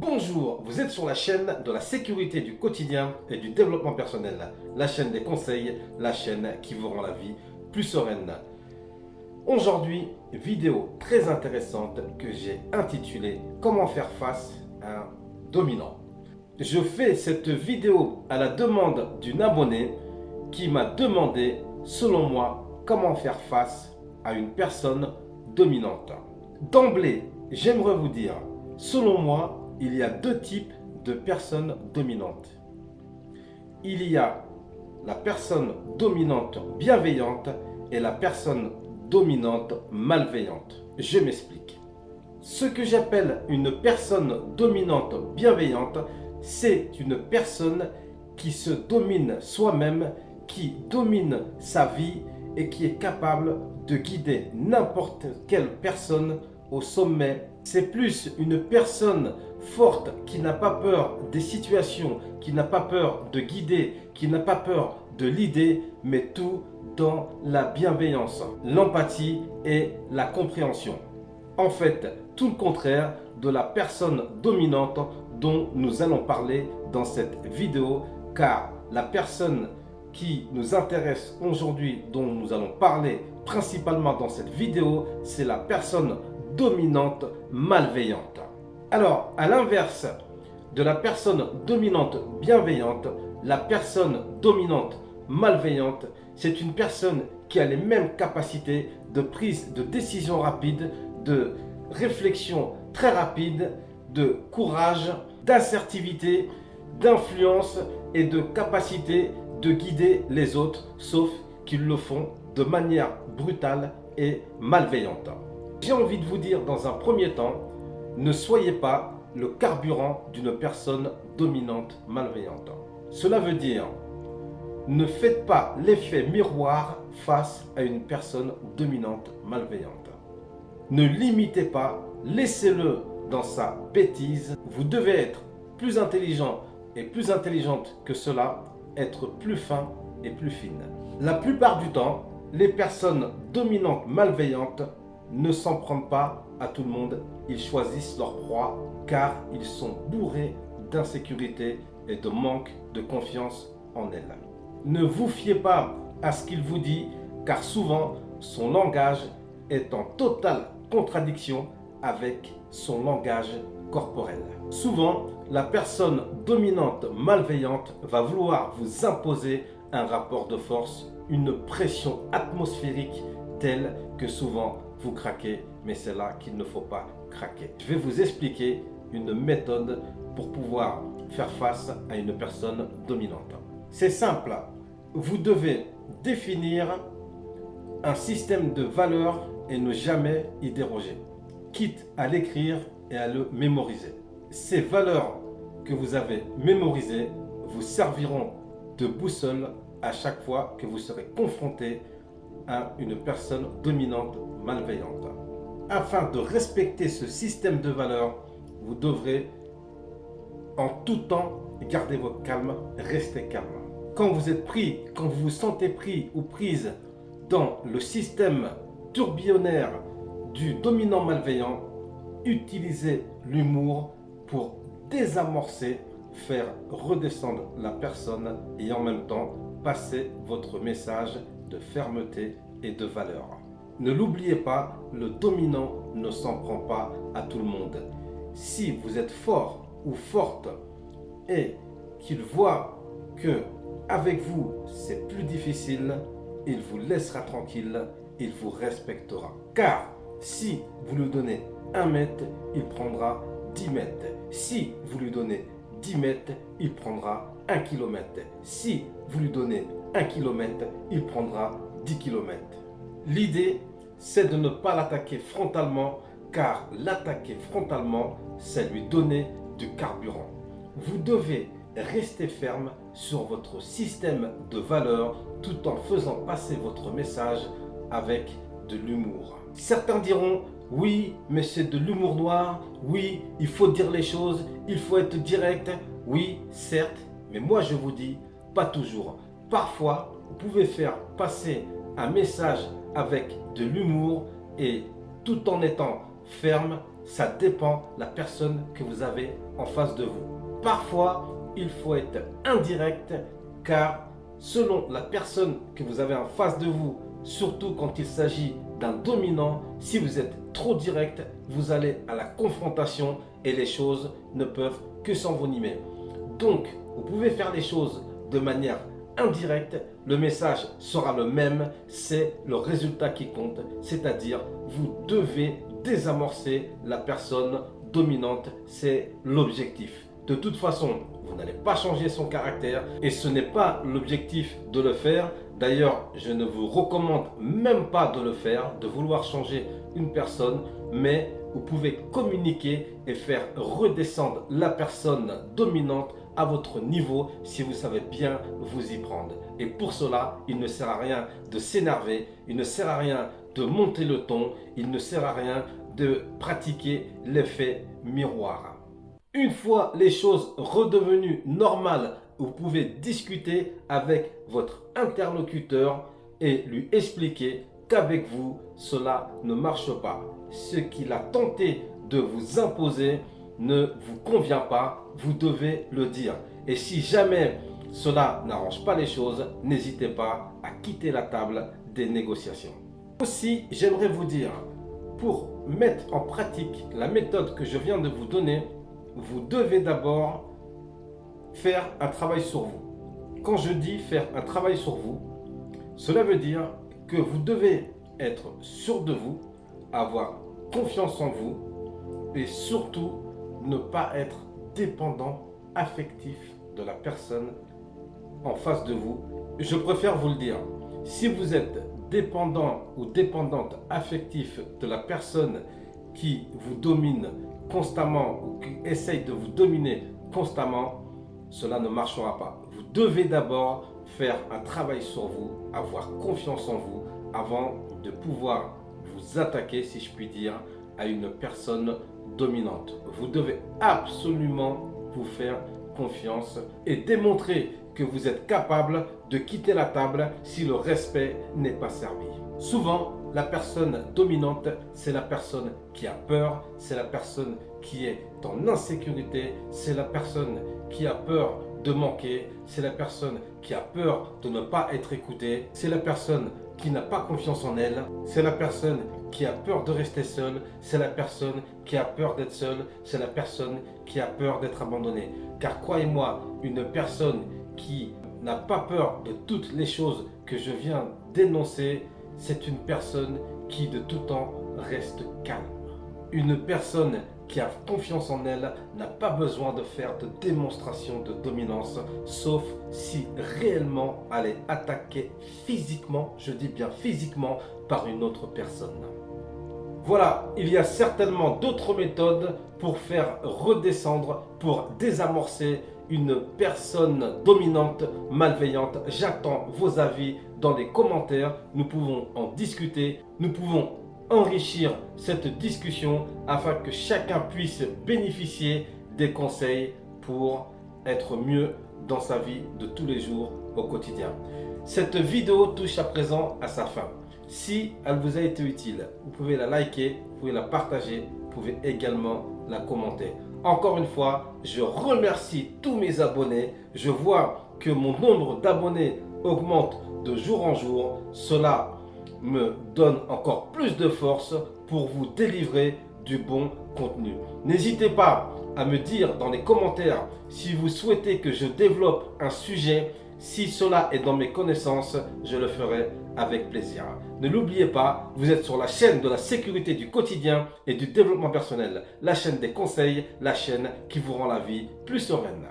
Bonjour, vous êtes sur la chaîne de la sécurité du quotidien et du développement personnel, la chaîne des conseils, la chaîne qui vous rend la vie plus sereine. Aujourd'hui, vidéo très intéressante que j'ai intitulée Comment faire face à un dominant. Je fais cette vidéo à la demande d'une abonnée qui m'a demandé, selon moi, comment faire face à une personne dominante. D'emblée, j'aimerais vous dire, selon moi, il y a deux types de personnes dominantes. Il y a la personne dominante bienveillante et la personne dominante malveillante. Je m'explique. Ce que j'appelle une personne dominante bienveillante, c'est une personne qui se domine soi-même, qui domine sa vie et qui est capable de guider n'importe quelle personne au sommet. C'est plus une personne forte qui n'a pas peur des situations, qui n'a pas peur de guider, qui n'a pas peur de l'idée, mais tout dans la bienveillance, l'empathie et la compréhension. En fait, tout le contraire de la personne dominante dont nous allons parler dans cette vidéo, car la personne qui nous intéresse aujourd'hui, dont nous allons parler principalement dans cette vidéo, c'est la personne dominante malveillante. Alors, à l'inverse de la personne dominante bienveillante, la personne dominante malveillante, c'est une personne qui a les mêmes capacités de prise de décision rapide, de réflexion très rapide, de courage, d'assertivité, d'influence et de capacité de guider les autres, sauf qu'ils le font de manière brutale et malveillante. J'ai envie de vous dire dans un premier temps, ne soyez pas le carburant d'une personne dominante malveillante. Cela veut dire, ne faites pas l'effet miroir face à une personne dominante malveillante. Ne l'imitez pas, laissez-le dans sa bêtise. Vous devez être plus intelligent et plus intelligente que cela, être plus fin et plus fine. La plupart du temps, les personnes dominantes malveillantes ne s'en prennent pas à tout le monde. Ils choisissent leur proie car ils sont bourrés d'insécurité et de manque de confiance en elles. Ne vous fiez pas à ce qu'il vous dit car souvent son langage est en totale contradiction avec son langage corporel. Souvent, la personne dominante malveillante va vouloir vous imposer un rapport de force, une pression atmosphérique telle que souvent vous craquez, mais c'est là qu'il ne faut pas craquer. Je vais vous expliquer une méthode pour pouvoir faire face à une personne dominante. C'est simple, vous devez définir un système de valeurs et ne jamais y déroger, quitte à l'écrire et à le mémoriser. Ces valeurs que vous avez mémorisées vous serviront de boussole à chaque fois que vous serez confronté à une personne dominante malveillante. Afin de respecter ce système de valeurs, vous devrez en tout temps garder votre calme, rester calme. Quand vous êtes pris, quand vous vous sentez pris ou prise dans le système tourbillonnaire du dominant malveillant, utilisez l'humour pour désamorcer, faire redescendre la personne et en même temps passer votre message de fermeté et de valeur. Ne l'oubliez pas, le dominant ne s'en prend pas à tout le monde. Si vous êtes fort ou forte et qu'il voit que avec vous c'est plus difficile, il vous laissera tranquille, il vous respectera. Car si vous lui donnez 1 mètre, il prendra 10 mètres. Si vous lui donnez 10 mètres, il prendra 1 kilomètre. Si vous lui donnez 1 kilomètre, il prendra 10 kilomètres. L'idée, c'est de ne pas l'attaquer frontalement, car l'attaquer frontalement, c'est lui donner du carburant. Vous devez rester ferme sur votre système de valeurs tout en faisant passer votre message avec de l'humour. Certains diront, oui, mais c'est de l'humour noir, oui, il faut dire les choses, il faut être direct, oui, certes, mais moi je vous dis, pas toujours. Parfois, vous pouvez faire passer un message avec de l'humour et tout en étant ferme ça dépend de la personne que vous avez en face de vous. Parfois, il faut être indirect car selon la personne que vous avez en face de vous, surtout quand il s'agit d'un dominant, si vous êtes trop direct, vous allez à la confrontation et les choses ne peuvent que s'envenimer. Donc, vous pouvez faire les choses de manière indirecte, le message sera le même, c'est le résultat qui compte, c'est-à-dire vous devez désamorcer la personne dominante, c'est l'objectif. De toute façon, vous n'allez pas changer son caractère et ce n'est pas l'objectif de le faire. D'ailleurs, je ne vous recommande même pas de le faire, de vouloir changer une personne, mais vous pouvez communiquer et faire redescendre la personne dominante à votre niveau si vous savez bien vous y prendre. Et pour cela, il ne sert à rien de s'énerver, il ne sert à rien de monter le ton, il ne sert à rien de pratiquer l'effet miroir. Une fois les choses redevenues normales, vous pouvez discuter avec votre interlocuteur et lui expliquer qu'avec vous, cela ne marche pas. Ce qu'il a tenté de vous imposer ne vous convient pas, vous devez le dire. Et si jamais cela n'arrange pas les choses, n'hésitez pas à quitter la table des négociations. Aussi, j'aimerais vous dire, pour mettre en pratique la méthode que je viens de vous donner, vous devez d'abord faire un travail sur vous. Quand je dis faire un travail sur vous, cela veut dire que vous devez être sûr de vous, avoir confiance en vous et surtout ne pas être dépendant affectif de la personne en face de vous. Je préfère vous le dire, si vous êtes dépendant ou dépendante affectif de la personne qui vous domine constamment ou qui essaye de vous dominer constamment, cela ne marchera pas. Vous devez d'abord faire un travail sur vous, avoir confiance en vous avant de pouvoir vous attaquer, si je puis dire, à une personne dominante. Vous devez absolument vous faire confiance et démontrer que vous êtes capable de quitter la table si le respect n'est pas servi. Souvent, la personne dominante, c'est la personne qui a peur, c'est la personne qui est en insécurité, c'est la personne qui a peur de manquer, c'est la personne qui a peur de ne pas être écoutée, c'est la personne qui n'a pas confiance en elle, c'est la personne qui a peur de rester seule, c'est la personne qui a peur d'être seule, c'est la personne qui a peur d'être abandonnée. Car croyez-moi, une personne qui n'a pas peur de toutes les choses que je viens d'énoncer, c'est une personne qui de tout temps reste calme. Une personne qui a confiance en elle n'a pas besoin de faire de démonstration de dominance, sauf si réellement elle est attaquée physiquement, je dis bien physiquement, par une autre personne. Voilà, il y a certainement d'autres méthodes pour faire redescendre, pour désamorcer une personne dominante, malveillante. J'attends vos avis dans les commentaires. Nous pouvons en discuter. Nous pouvons enrichir cette discussion afin que chacun puisse bénéficier des conseils pour être mieux dans sa vie de tous les jours au quotidien. Cette vidéo touche à présent à sa fin. Si elle vous a été utile, vous pouvez la liker, vous pouvez la partager, vous pouvez également la commenter. Encore une fois, je remercie tous mes abonnés. Je vois que mon nombre d'abonnés augmente de jour en jour. Cela me donne encore plus de force pour vous délivrer du bon contenu. N'hésitez pas à me dire dans les commentaires si vous souhaitez que je développe un sujet. Si cela est dans mes connaissances, je le ferai avec plaisir. Ne l'oubliez pas, vous êtes sur la chaîne de la sécurité du quotidien et du développement personnel. La chaîne des conseils, la chaîne qui vous rend la vie plus sereine.